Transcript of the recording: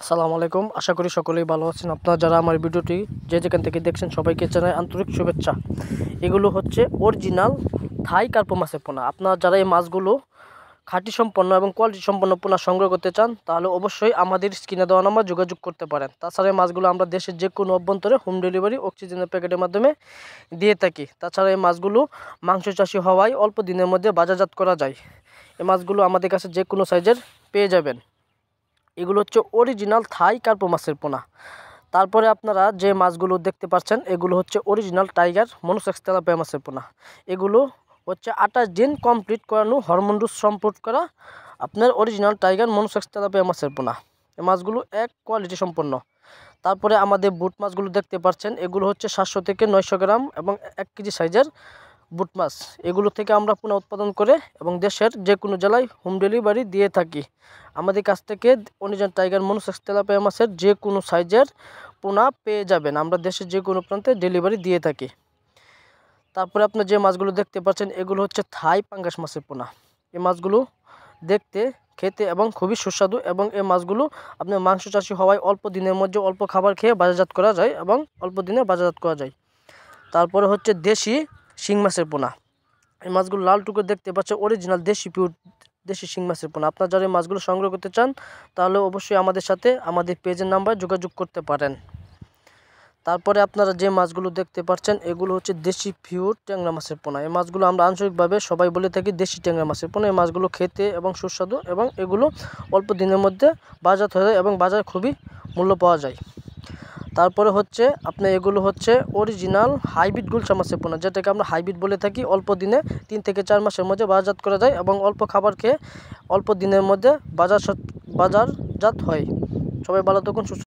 আসসালামু আলাইকুম। আশা করি সকলেই ভালো আছেন। আপনারা যারা আমার ভিডিওটি যে যেখান থেকে দেখছেন সবাইকে জানাই আন্তরিক শুভেচ্ছা। এগুলো হচ্ছে অরিজিনাল থাই কার্পো মাছের পোনা। আপনারা যারা এই মাছগুলো খাঁটি সম্পন্ন এবং কোয়ালিটি সম্পন্ন পোনা সংগ্রহ করতে চান তাহলে অবশ্যই আমাদের স্ক্রিনে দেওয়া নাম্বার যোগাযোগ করতে পারেন। তাছাড়া এই মাছগুলো আমরা দেশের যে কোনো অভ্যন্তরে হোম ডেলিভারি অক্সিজেনের প্যাকেটের মাধ্যমে দিয়ে থাকি। তাছাড়া এই মাছগুলো মাংস চাষি হওয়ায় অল্প দিনের মধ্যে বাজারজাত করা যায়। এই মাছগুলো আমাদের কাছে যে কোনো সাইজের পেয়ে যাবেন। এগুলো হচ্ছে অরিজিনাল থাই কার্পো মাছের পোনা। তারপরে আপনারা যে মাছগুলো দেখতে পাচ্ছেন এগুলো হচ্ছে অরিজিনাল টাইগার মনোসেক্স তেলাপিয়া মাছের পোনা। এগুলো হচ্ছে 28 দিন কমপ্লিট করানো হরমোন ডোজ সম্পূর্ণ করা আপনার অরিজিনাল টাইগার মনোসেক্স তেলাপিয়া মাছের পোনা। এই মাছগুলো এক কোয়ালিটি সম্পন্ন। তারপরে আমাদের বুট মাছগুলো দেখতে পাচ্ছেন এগুলো হচ্ছে 700 থেকে 900 গ্রাম এবং 1 কেজি সাইজের বুট মাছ। এগুলো থেকে আমরা পোনা উৎপাদন করে এবং দেশের যে কোনো জেলায় হোম ডেলিভারি দিয়ে থাকি। আমাদের কাছ থেকে অরিজিনাল টাইগার মনোসেক্স তেলাপিয়া মাছের যে কোনো সাইজের পোনা পেয়ে যাবেন। আমরা দেশের যে কোনো প্রান্তে ডেলিভারি দিয়ে থাকি। তারপরে আপনার যে মাছগুলো দেখতে পাচ্ছেন এগুলো হচ্ছে থাই পাঙ্গাস মাছের পোনা। এই মাছগুলো দেখতে খেতে এবং খুবই সুস্বাদু এবং এই মাছগুলো আপনার মাংস চাষি হওয়ায় অল্প দিনের মধ্যে অল্প খাবার খেয়ে বাজারজাত করা যায় এবং অল্প দিনে বাজারজাত করা যায়। তারপরে হচ্ছে দেশি শিং মাছের পোনা। এই মাছগুলো লাল টুকরো দেখতে পাচ্ছেন অরিজিনাল দেশি শিং মাছের পোনা। আপনারা যারা এই মাছগুলো সংগ্রহ করতে চান তাহলে অবশ্যই আমাদের সাথে আমাদের পেজের নাম্বার যোগাযোগ করতে পারেন। তারপরে আপনারা যে মাছগুলো দেখতে পাচ্ছেন এগুলো হচ্ছে দেশি পিওর ট্যাংরা মাছের পোনা। এই মাছগুলো আমরা আঞ্চলিকভাবে সবাই বলে থাকি দেশি ট্যাংরা মাছের পোনা। এই মাছগুলো খেতে এবং সুস্বাদু এবং এগুলো অল্প দিনের মধ্যে বাজার হয়ে যায় এবং বাজারে খুবই মূল্য পাওয়া যায়। তারপরে হচ্ছে আপনার এগুলো হচ্ছে অরিজিনাল হাইব্রিড গুলশা মাছের পোনা, যেটাকে আমরা হাইব্রিড বলে থাকি। অল্প দিনে 3 থেকে 4 মাসের মধ্যে বাজারজাত করা যায় এবং অল্প খাবার খেয়ে অল্প দিনের মধ্যে বাজারজাত হয়। সবাই ভালো থাকুন, সুস্থ